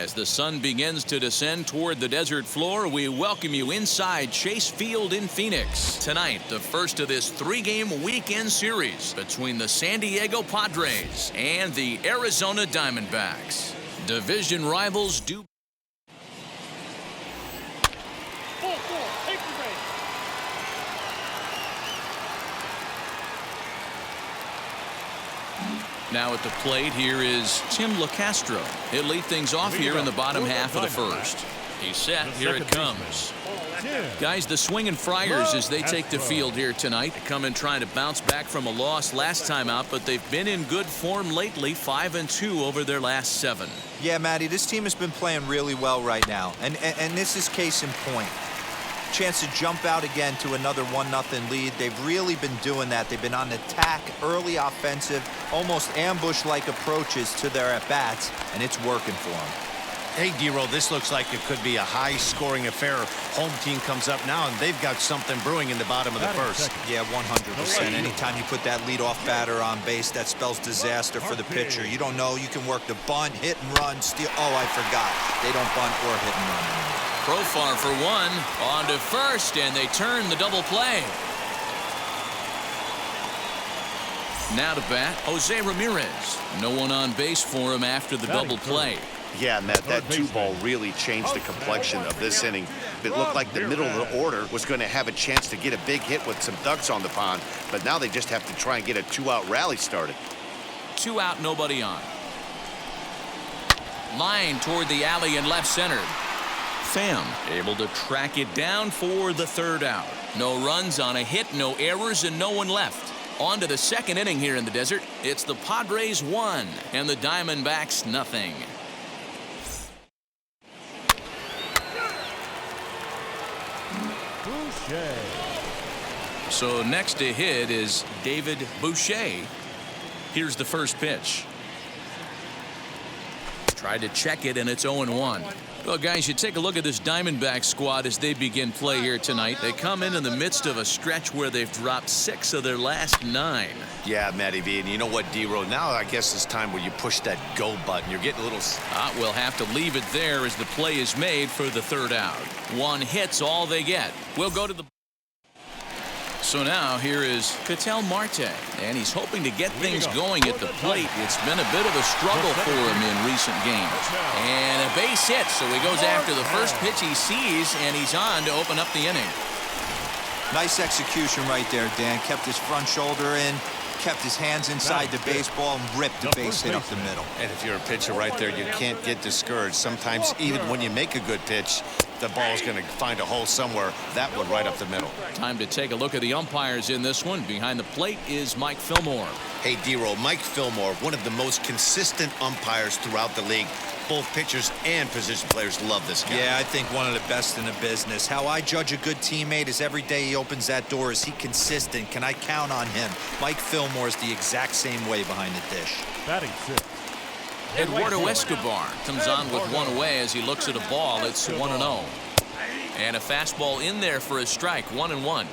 As the sun begins to descend toward the desert floor, we welcome you inside Chase Field in Phoenix. Tonight, the first of this three-game weekend series between the San Diego Padres and the Arizona Diamondbacks. Division rivals do. Now at the plate, here is Tim LaCastro. He'll lead things off here in the bottom half of the first. He's set. Here it comes. Guys, the swinging Friars as they take the field here tonight. They come in trying to bounce back from a loss last time out, but they've been in good form lately, 5-2 over their last 7. Yeah, Matty, this team has been playing really well right now, and this is case in point. Chance to jump out again to another 1-0 lead. They've really been doing that. They've been on attack, early offensive, almost ambush-like approaches to their at-bats, and it's working for them. Hey, D-Roll, this looks like it could be a high-scoring affair. Home team comes up now, and they've got something brewing in the bottom of the first. Yeah, 100%. Anytime you put that leadoff batter on base, that spells disaster for the pitcher. You don't know. You can work the bunt, hit and run, steal. Oh, I forgot. They don't bunt or hit and run anymore. Profar for one, on to first, and they turn the double play. Now to bat, Jose Ramirez. No one on base for him after the double play. Yeah, Matt, that 2-ball really changed the complexion of this inning. It looked like the middle of the order was going to have a chance to get a big hit with some ducks on the pond, but now they just have to try and get a 2-out rally started. 2 out, nobody on. Line toward the alley in left center. Pham able to track it down for the 3rd out. No runs on a hit, no errors, and no one left. On to the 2nd inning here in the desert. It's the Padres 1 and the Diamondbacks nothing. So next to hit is David Boucher. Here's the first pitch. Tried to check it, and it's 0-1. Well, guys, you take a look at this Diamondback squad as they begin play here tonight. They come in the midst of a stretch where they've dropped 6 of their last 9. Yeah, Matty V, and you know what, D-Roll, now I guess it's time where you push that go button. You're getting a little... We'll have to leave it there as the play is made for the 3rd out. 1 hit's all they get. We'll go to the... So now here is Ketel Marte, and he's hoping to get things going at the plate. It's been a bit of a struggle for him in recent games. And a base hit, so he goes after the first pitch he sees, and he's on to open up the inning. Nice execution right there, Dan. Kept his front shoulder in, kept his hands inside the baseball, and ripped the base hit up the middle. And if you're a pitcher right there, you can't get discouraged. Sometimes even when you make a good pitch, the ball's going to find a hole somewhere. That one right up the middle. Time to take a look at the umpires in this one. Behind the plate is Mike Fillmore. Hey, D-Roll, Mike Fillmore, one of the most consistent umpires throughout the league. Both pitchers and position players love this guy. Yeah, I think one of the best in the business. How I judge a good teammate is every day he opens that door. Is he consistent? Can I count on him? Mike Fillmore is the exact same way behind the dish. Batting 6. Eduardo Escobar comes on with one away as he looks at a ball. It's 1-0. And a fastball in there for a strike, 1-1.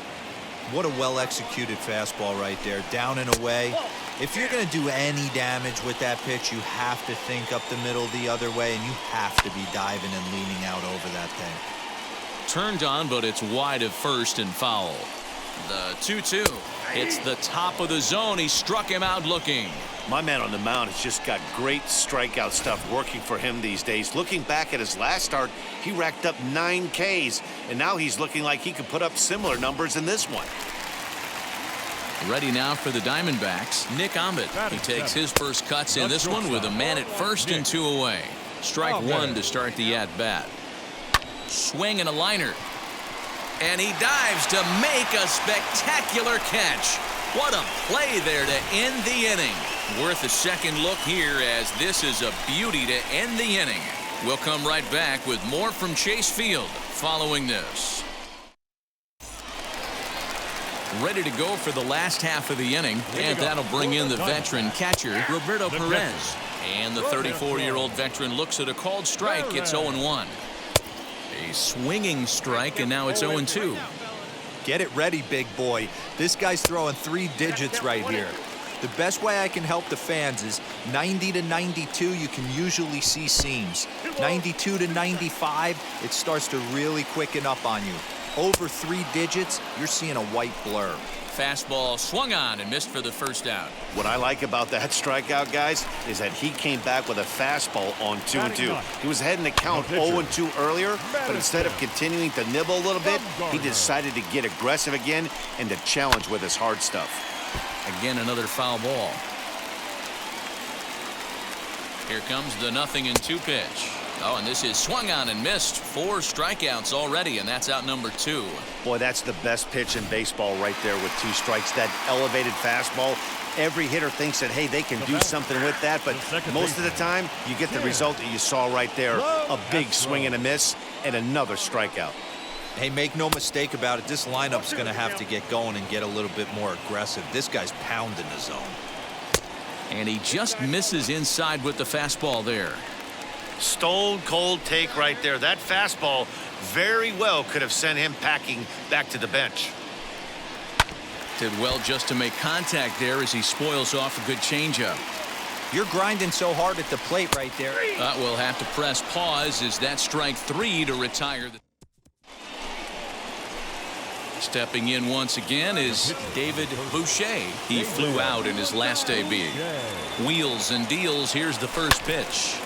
What a well-executed fastball right there, down and away. If you're going to do any damage with that pitch, you have to think up the middle the other way, and you have to be diving and leaning out over that thing. Turned on, but it's wide of first and foul. The 2-2. It's the top of the zone. He struck him out looking. My man on the mound has just got great strikeout stuff working for him these days. Looking back at his last start, he racked up 9 Ks, and now he's looking like he could put up similar numbers in this one. Ready now for the Diamondbacks, Nick Ahmed. He takes his first cuts in this one with a man at first and 2 away. Strike 1 to start the at-bat. Swing and a liner. And he dives to make a spectacular catch. What a play there to end the inning. Worth a second look here as this is a beauty to end the inning. We'll come right back with more from Chase Field following this. Ready to go for the last half of the inning, and that'll bring in the veteran catcher, Roberto Perez. And the 34-year-old veteran looks at a called strike. It's 0-1. A swinging strike, and now it's 0-2. Get it ready, big boy. This guy's throwing 3 digits right here. The best way I can help the fans is 90 to 92, you can usually see seams. 92 to 95, it starts to really quicken up on you. Over 3 digits, you're seeing a white blur. Fastball swung on and missed for the first out. What I like about that strikeout, guys, is that he came back with a fastball on 2-2. He was heading the count 0-2 earlier, but instead of continuing to nibble a little bit, he decided to get aggressive again and to challenge with his hard stuff. Again, another foul ball. Here comes the 0-2 pitch. Oh, and this is swung on and missed. 4 strikeouts already, and that's out number 2. Boy, that's the best pitch in baseball right there with 2 strikes. That elevated fastball. Every hitter thinks that, hey, they can do something with that, but most of the time, you get the result that you saw right there. A big swing and a miss, and another strikeout. Hey, make no mistake about it, this lineup's going to have to get going and get a little bit more aggressive. This guy's pounding the zone. And he just misses inside with the fastball there. Stone cold take right there. That fastball very well could have sent him packing back to the bench. Did well just to make contact there as he spoils off a good changeup. You're grinding so hard at the plate right there. We'll have to press pause as that strike 3 to retire. Stepping in once again is David Boucher. He flew out in his last AB. Wheels and deals. Here's the first pitch.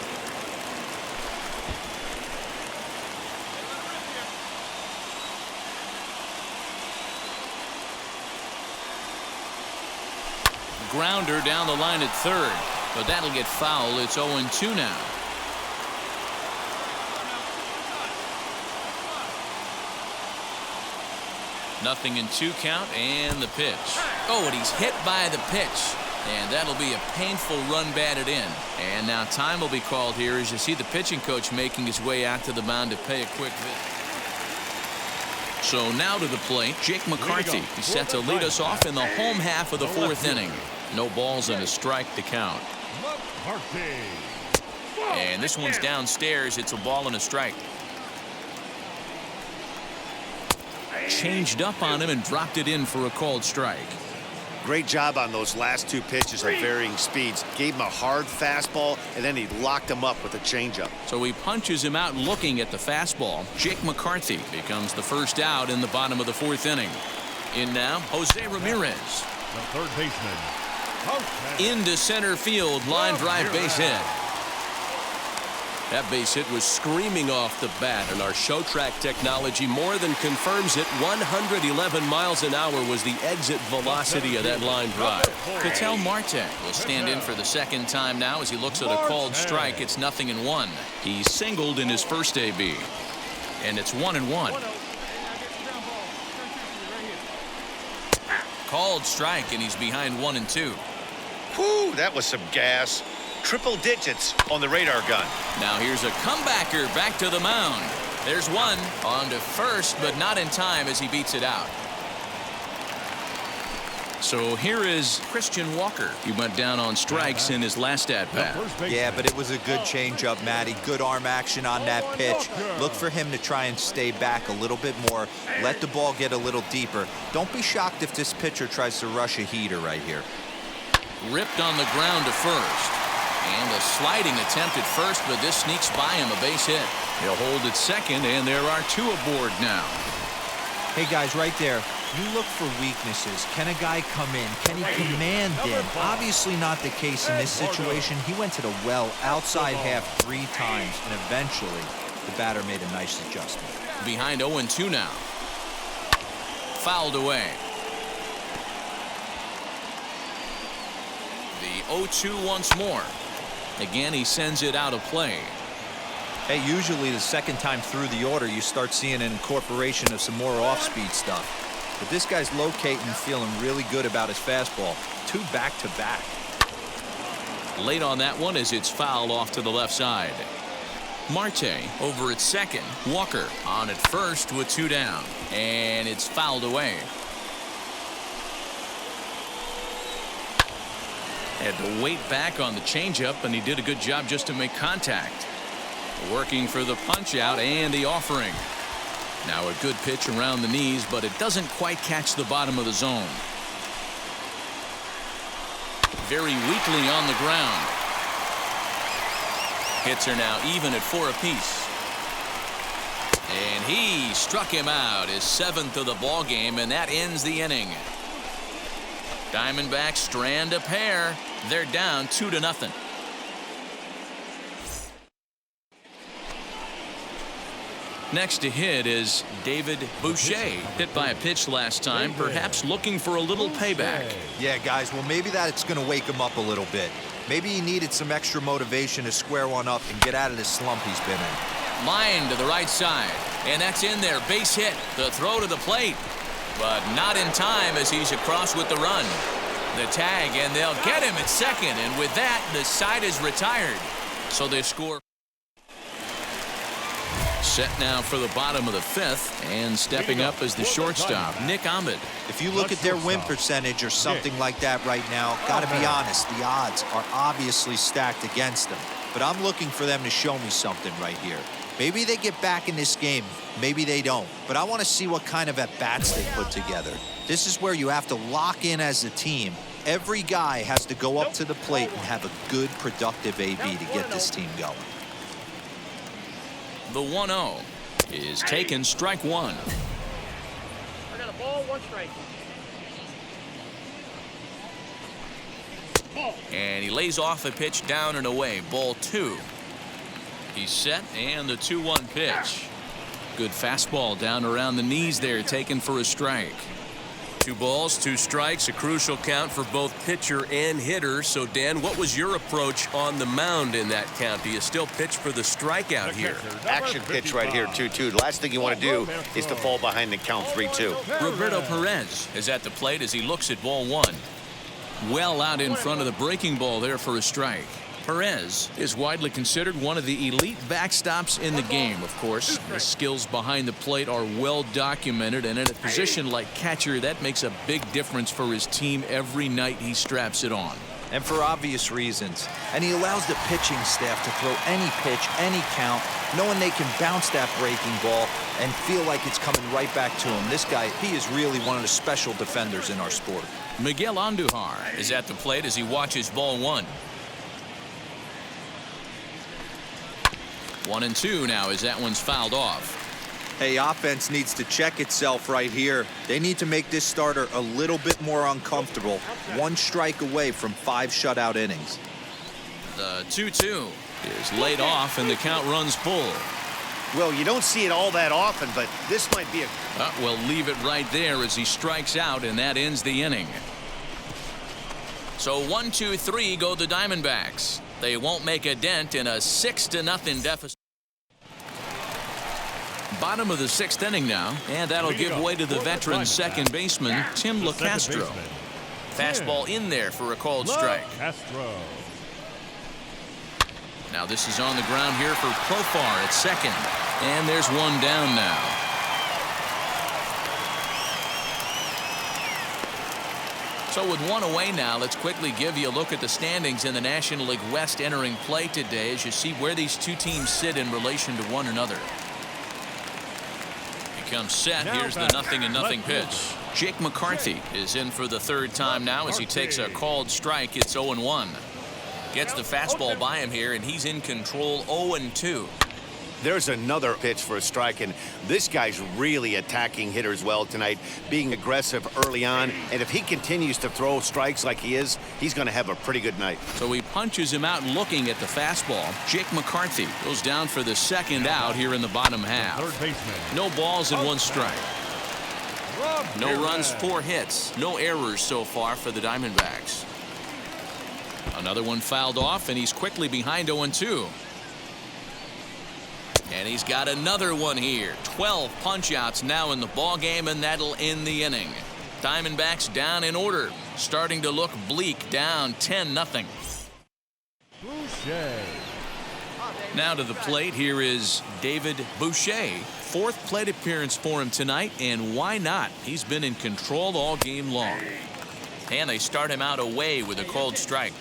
Grounder down the line at third, but that'll get foul. It's 0-2 now. Nothing in 2 count, and the pitch. Oh, and he's hit by the pitch, and that'll be a painful run batted in. And now time will be called here as you see the pitching coach making his way out to the mound to pay a quick visit. So now to the plate, Jake McCarthy. He's set to lead us off in the home half of the 4th inning. No balls and a strike to count. And this one's downstairs. It's a ball and a strike. Changed up on him and dropped it in for a called strike. Great job on those last 2 pitches at varying speeds. Gave him a hard fastball, and then he locked him up with a changeup. So he punches him out looking at the fastball. Jake McCarthy becomes the first out in the bottom of the 4th inning. In now, Jose Ramirez. The third baseman. Into center field, line drive base hit. That base hit was screaming off the bat, and our show track technology more than confirms it. 111 miles an hour was the exit velocity of that line drive. Ketel Marte will stand in for the second time now as he looks at a called strike. It's 0-1. He singled in his first AB, and it's 1-1. Called strike, and he's behind 1-2. Whew, that was some gas. Triple digits on the radar gun. Now here's a comebacker back to the mound. There's one on to first, but not in time as he beats it out. So here is Christian Walker. He went down on strikes in his last at-bat. Yeah, but it was a good changeup, Matty. Good arm action on that pitch. Look for him to try and stay back a little bit more. Let the ball get a little deeper. Don't be shocked if this pitcher tries to rush a heater right here. Ripped on the ground to first. And a sliding attempt at first, but this sneaks by him, a base hit. He'll hold at second, and there are 2 aboard now. Hey, guys, right there. You look for weaknesses. Can a guy come in? Can he command in? Obviously not the case in this situation. He went to the well outside half 3 times, and eventually the batter made a nice adjustment. Behind 0-2 now. Fouled away. The 0-2 once more. Again, he sends it out of play. Hey, usually the second time through the order, you start seeing an incorporation of some more off-speed stuff. But this guy's locating, feeling really good about his fastball. 2 back-to-back. Late on that one as it's fouled off to the left side. Marte over at second. Walker on at first with 2 down. And it's fouled away. Had to wait back on the changeup, and he did a good job just to make contact. Working for the punch out and the offering. Now a good pitch around the knees, but it doesn't quite catch the bottom of the zone. very weakly on the ground. Hits are now even at 4 apiece. And he struck him out, his 7th of the ball game, and that ends the inning. Diamondbacks strand a pair. They're down 2-0. Next to hit is David Boucher. Hit by a pitch last time, perhaps looking for a little payback. Yeah, guys, well, maybe that's going to wake him up a little bit. Maybe he needed some extra motivation to square one up and get out of the slump he's been in. Line to the right side, and that's in there. Base hit. The throw to the plate, but not in time as he's across with the run. The tag, and they'll get him at second, and with that, the side is retired. So they score. Set now for the bottom of the 5th, and stepping up as the shortstop, Nick Ahmed. If you look at their win percentage or something like that right now, got to be honest, the odds are obviously stacked against them. But I'm looking for them to show me something right here. Maybe they get back in this game, maybe they don't. But I want to see what kind of at-bats they put together. This is where you have to lock in as a team. Every guy has to go up to the plate and have a good, productive AB to get this team going. The 1-0 is taken, strike 1. I got a ball, 1 strike. And he lays off a pitch down and away, ball 2. He's set, and the 2-1 pitch. Good fastball down around the knees there, taken for a strike. 2 balls, 2 strikes, a crucial count for both pitcher and hitter. So, Dan, what was your approach on the mound in that count? Do you still pitch for the strikeout here? Action pitch right here, 2-2. The last thing you want to do is to fall behind the count 3-2. Roberto Perez is at the plate as he looks at ball 1. Well out in front of the breaking ball there for a strike. Perez is widely considered one of the elite backstops in the game, of course. His skills behind the plate are well documented, and in a position like catcher, that makes a big difference for his team every night he straps it on. And for obvious reasons. And he allows the pitching staff to throw any pitch, any count, knowing they can bounce that breaking ball and feel like it's coming right back to him. This guy, he is really one of the special defenders in our sport. Miguel Andujar is at the plate as he watches ball 1. 1-2 now as that one's fouled off. Hey, offense needs to check itself right here. They need to make this starter a little bit more uncomfortable. 1 strike away from 5 shutout innings. The 2-2 is laid off, and the count runs full. Well, you don't see it all that often, but this might be a... We'll leave it right there as he strikes out, and that ends the inning. So 1-2-3 go the Diamondbacks. They won't make a dent in a 6-0 deficit. Bottom of the 6th inning now, and that'll give way to the veteran second baseman, Tim LaCastro. Fastball in there for a called strike. Now this is on the ground here for Profar at second, and there's one down now. So with 1 away now, let's quickly give you a look at the standings in the National League West entering play today as you see where these 2 teams sit in relation to one another. He comes set. Here's the 0-0 pitch. Jake McCarthy is in for the 3rd time now as he takes a called strike. It's 0-1. Gets the fastball by him here, and he's in control. 0-2. There's another pitch for a strike, and this guy's really attacking hitters well tonight, being aggressive early on, and if he continues to throw strikes like he is, he's going to have a pretty good night. So he punches him out looking at the fastball. Jake McCarthy goes down for the 2nd out here in the bottom half. No balls and 1 strike. No runs, 4 hits. No errors so far for the Diamondbacks. Another one fouled off, and he's quickly behind 0-2. And he's got another one here. 12 punch-outs now in the ball game, and that'll end the inning. Diamondbacks down in order, starting to look bleak, down 10-0. Now to the plate, here is David Boucher. 4th plate appearance for him tonight, and why not? He's been in control all game long. And they start him out away with a called strike.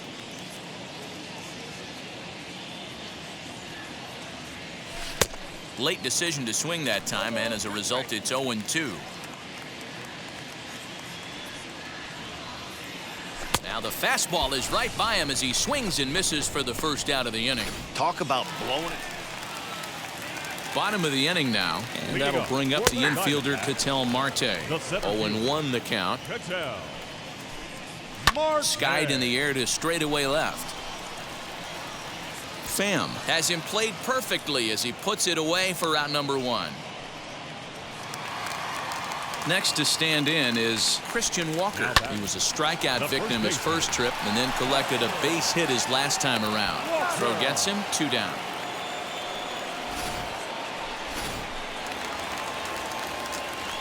Late decision to swing that time, and as a result, it's 0-2. Now the the fastball is right by him as he swings and misses for the first out of the inning. Talk about blowing it. Bottom of the inning now, and that'll bring up the infielder Ketel Marte. 0-1 the count. Skied in the air to straightaway left. Pham has him played perfectly as he puts it away for out number 1. Next to stand in is Christian Walker. He was a strikeout victim his first trip and then collected a base hit his last time around. Throw gets him 2 down.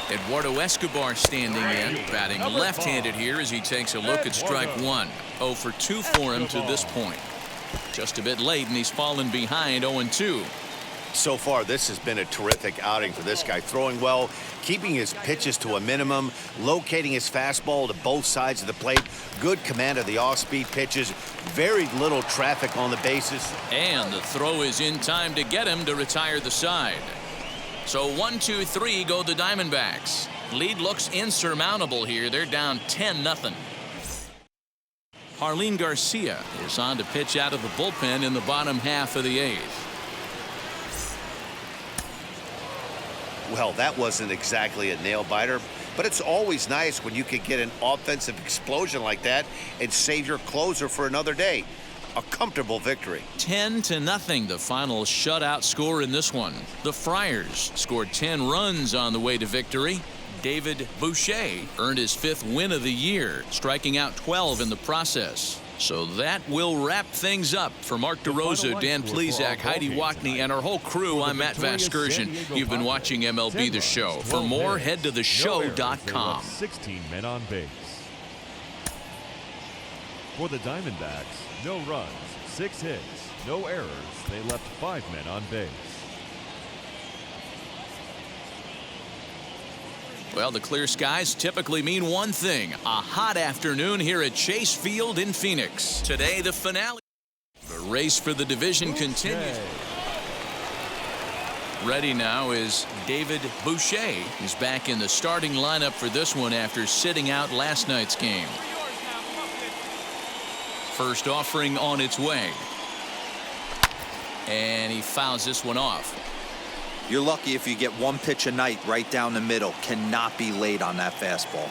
Eduardo Escobar standing in, batting left-handed here as he takes a look at strike 1. 0 for 2 for him to this point. Just a bit late, and he's fallen behind 0-2. So far, this has been a terrific outing for this guy. Throwing well, keeping his pitches to a minimum, locating his fastball to both sides of the plate. Good command of the off-speed pitches. Very little traffic on the bases. And the throw is in time to get him to retire the side. So 1-2-3 go the Diamondbacks. Lead looks insurmountable here. They're down 10-0. Jarlin Garcia is on to pitch out of the bullpen in the bottom half of the 8th. Well, that wasn't exactly a nail-biter, but it's always nice when you can get an offensive explosion like that and save your closer for another day. A comfortable victory. 10-0 the final shutout score in this one. The Friars scored 10 runs on the way to victory. David Boucher earned his 5th win of the year, striking out 12 in the process. So that will wrap things up. For Mark DeRosa, Dan Plesac, Heidi Wackney, and our whole crew, I'm Matt Vasgersian. You've been watching MLB The Show. For more, head to theshow.com. 16 men on base. For the Diamondbacks, no runs, 6 hits, no errors. They left 5 men on base. Well, the clear skies typically mean one thing: a hot afternoon here at Chase Field in Phoenix. Today, the finale. The race for the division continues. Ready now is David Boucher. He's back in the starting lineup for this one after sitting out last night's game. First offering on its way. And he fouls this one off. You're lucky if you get 1 pitch a night right down the middle. Cannot be late on that fastball.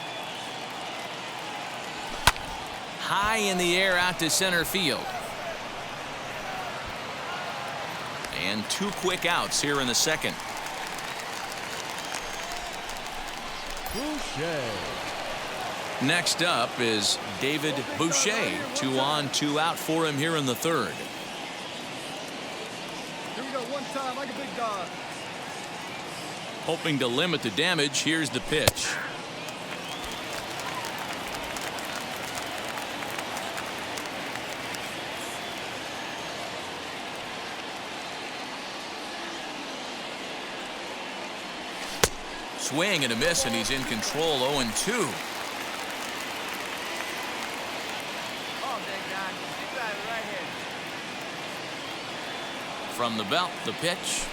High in the air out to center field. And 2 quick outs here in the second. Boucher. Next up is David Boucher. 2 on, 2 out for him here in the 3rd. Here we go, one time like a big dog. Hoping to limit the damage, here's the pitch. Swing and a miss, and he's in control. 0-2. Oh, big guy. You got it right here. From the belt, the pitch.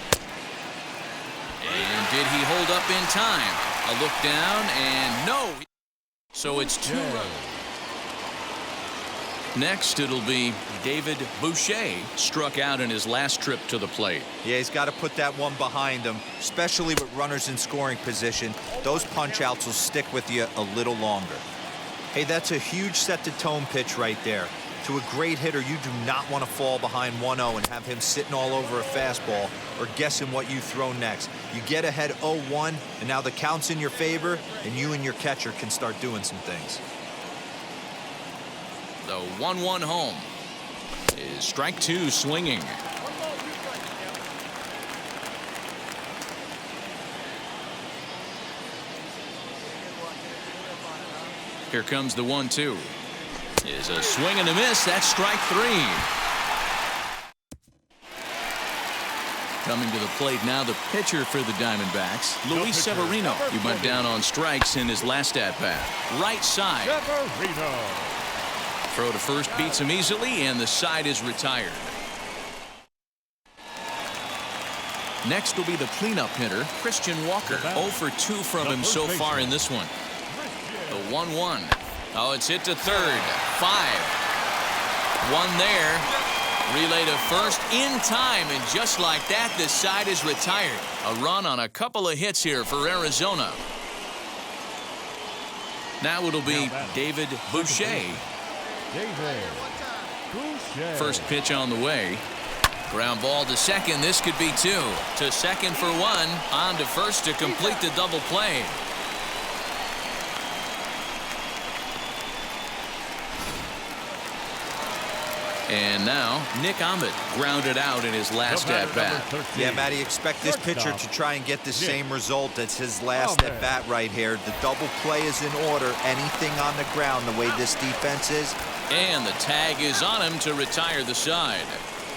And did he hold up in time? A look down, and no. So it's 2 runs. Next, it'll be David Boucher, struck out in his last trip to the plate. Yeah, he's got to put that one behind him, especially with runners in scoring position. Those punch-outs will stick with you a little longer. Hey, that's a huge set-the-tone pitch right there. To a great hitter, you do not want to fall behind 1-0 and have him sitting all over a fastball or guessing what you throw next. You get ahead 0-1, and now the count's in your favor, and you and your catcher can start doing some things. The 1-1 home is strike 2 swinging. Here comes the 1-2. Is a swing and a miss. That's strike 3. Coming to the plate now, the pitcher for the Diamondbacks, Luis Severino. He went down on strikes in his last at-bat. Right side. Severino. Throw to first beats him easily, and the side is retired. Next will be the cleanup hitter, Christian Walker. 0 for 2 from him so far in this one. The 1-1. Oh, it's hit to third. 5. 1 there. Relay to first in time, and just like that, this side is retired. A run on a couple of hits here for Arizona. Now it'll be David Boucher. First pitch on the way. Ground ball to second. This could be 2. To second for 1. On to first to complete the double play. And now Nick Ahmed grounded out in his last at-bat. Yeah, Matty, expect this pitcher to try and get the same result as his last at-bat right here. The double play is in order. Anything on the ground, the way this defense is. And the tag is on him to retire the side.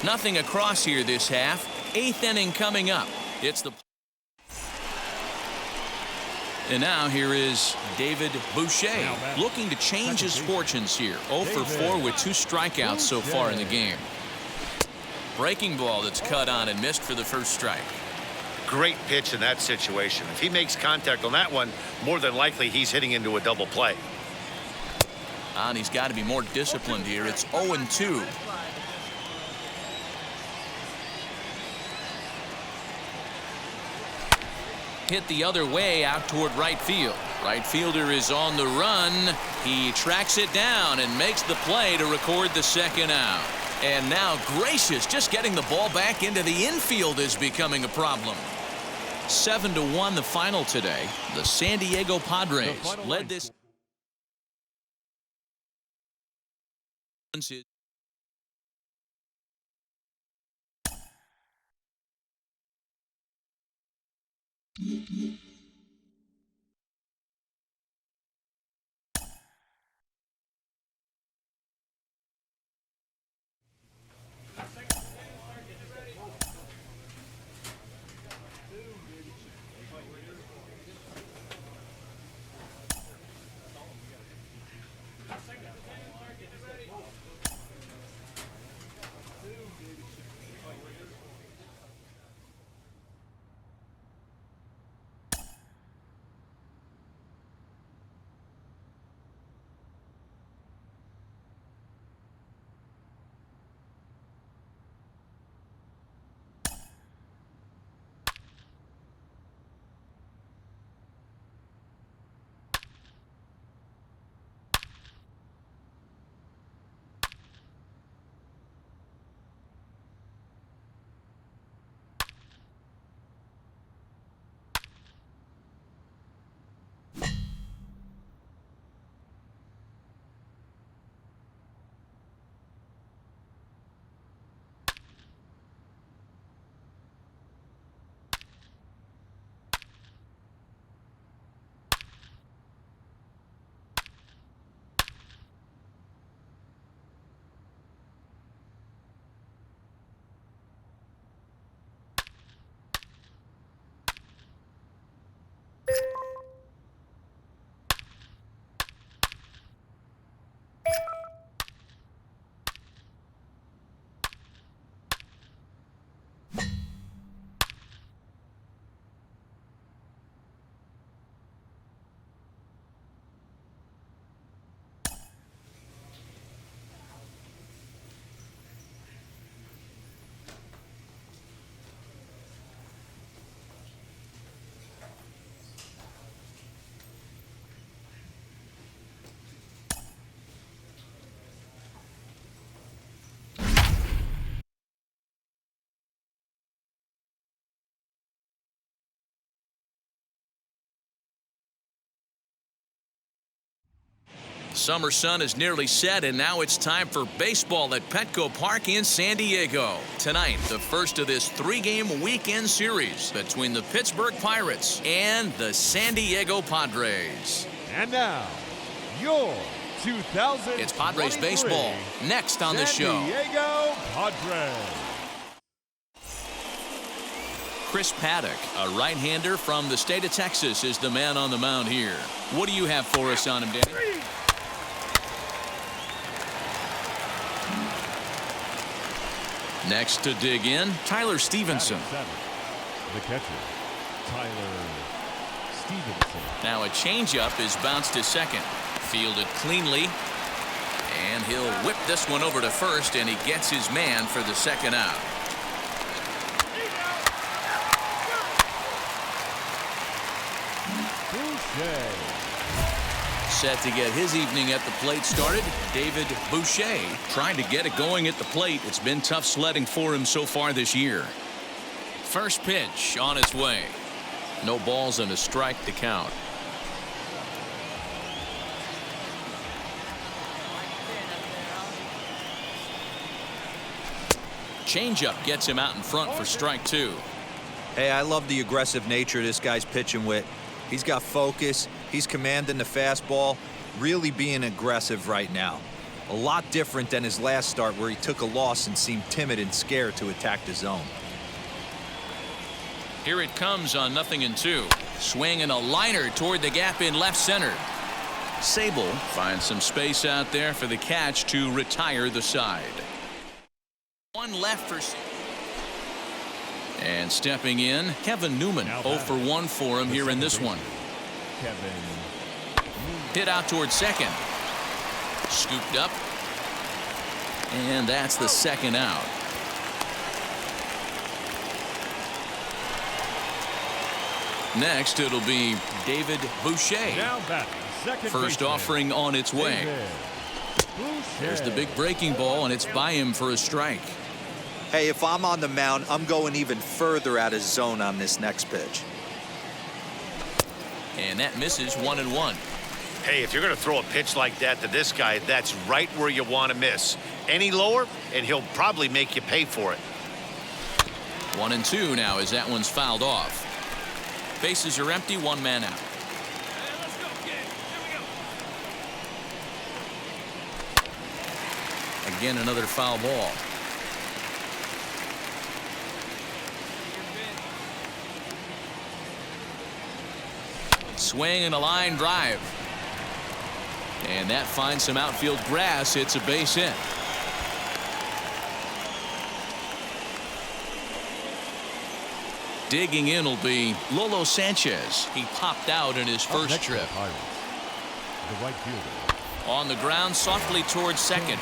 Nothing across here this half. 8th inning coming up. It's the... And now here is David Boucher looking to change his fortunes here. 0 for 4 with 2 strikeouts so far in the game. Breaking ball that's cut on and missed for the first strike. Great pitch in that situation. If he makes contact on that one, more than likely he's hitting into a double play. And he's got to be more disciplined here. It's 0-2. Hit the other way out toward right field. Right fielder is on the run. He tracks it down and makes the play to record the second out. And now Gracious, just getting the ball back into the infield is becoming a problem. 7-1 the final today. The San Diego Padres led this. Summer sun is nearly set, and now it's time for baseball at Petco Park in San Diego. Tonight, the first of this 3-game weekend series between the Pittsburgh Pirates and the San Diego Padres. And now, your 2023 It's Padres baseball next on the show. San Diego Padres. Chris Paddock, a right-hander from the state of Texas, is the man on the mound here. What do you have for us on him, Danny? Next to dig in, Tyler Stevenson. The catcher, Tyler Stevenson. Now a changeup is bounced to second. Fielded cleanly. And he'll whip this one over to first, and he gets his man for the second out. Set to get his evening at the plate started, David Boucher trying to get it going at the plate. It's been tough sledding for him so far this year. First pitch on its way. No balls and a strike to count. Changeup gets him out in front for strike two. Hey, I love the aggressive nature this guy's pitching with. He's got focus. He's commanding the fastball, really being aggressive right now. A lot different than his last start where he took a loss and seemed timid and scared to attack the zone. Here it comes on 0-2. Swing and a liner toward the gap in left center. Sable finds some space out there for the catch to retire the side. One left for. And stepping in, Kevin Newman. 0 for 1 for him here in this one. Hit out towards second. Scooped up. And that's the second out. Next, it'll be David Boucher. First offering on its way. There's the big breaking ball, and it's by him for a strike. Hey, if I'm on the mound, I'm going even further out of zone on this next pitch. And that misses 1-1. Hey, if you're going to throw a pitch like that to this guy, that's right where you want to miss. Any lower, and he'll probably make you pay for it. 1-2 now as that one's fouled off. Bases are empty, one man out. Again, another foul ball. Swing and a line drive. And that finds some outfield grass. It's a base hit. Digging in will be Lolo Sanchez. He popped out in his first trip. The right fielder. On the ground softly towards second.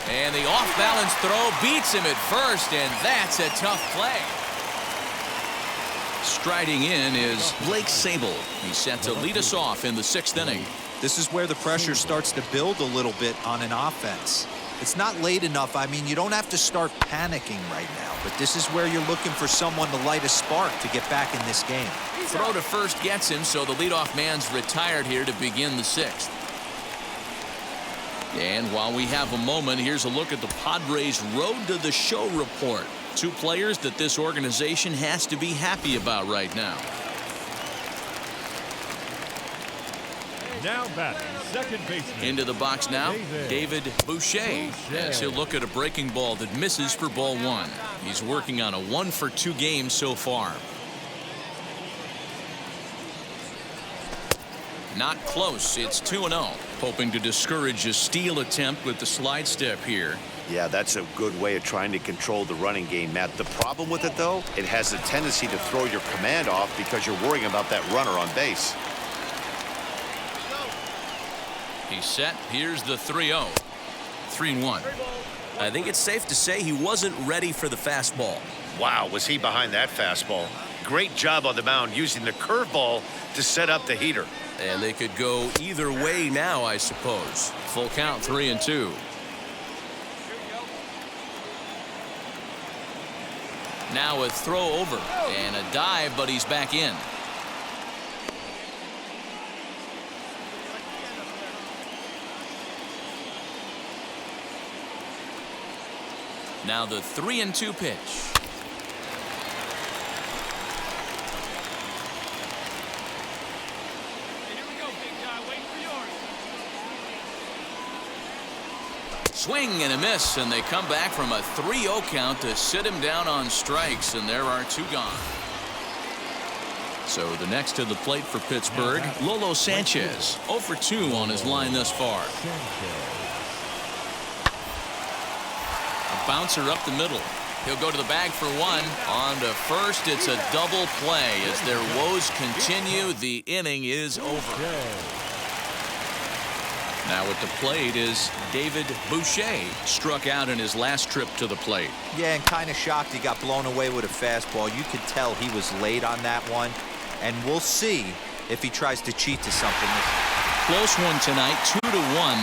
And the off-balance throw beats him at first, and that's a tough play. Striding in is Blake Sable. He's set to lead us off in the 6th inning. This is where the pressure starts to build a little bit on an offense. It's not late enough. I mean, you don't have to start panicking right now, but this is where you're looking for someone to light a spark to get back in this game. Throw to first gets him, so the leadoff man's retired here to begin the 6th. And while we have a moment, here's a look at the Padres' Road to the Show report. 2 players that this organization has to be happy about right now. Now batting, second baseman. Into the box now, David Boucher, as he'll look at a breaking ball that misses for ball 1. He's working on a 1-for-2 game so far. Not close. It's 2-0. Hoping to discourage a steal attempt with the slide step here. Yeah, that's a good way of trying to control the running game, Matt. The problem with it, though, it has a tendency to throw your command off because you're worrying about that runner on base. He's set. Here's the 3-0. 3-1. I think it's safe to say he wasn't ready for the fastball. Wow, was he behind that fastball. Great job on the mound using the curveball to set up the heater. And they could go either way now, I suppose. Full count, 3-2. Now a throw over and a dive, but he's back in. Now the 3-2 pitch. Swing and a miss, and they come back from a 3-0 count to sit him down on strikes, and there are 2 gone. So the next to the plate for Pittsburgh, Lolo Sanchez, 0 for 2 on his line thus far. A bouncer up the middle. He'll go to the bag for one. On to first, it's a double play. As their woes continue, the inning is over. Now at the plate is David Boucher. Struck out in his last trip to the plate. Yeah, and kind of shocked he got blown away with a fastball. You could tell he was late on that one. And we'll see if he tries to cheat to something. Close one tonight, 2-1.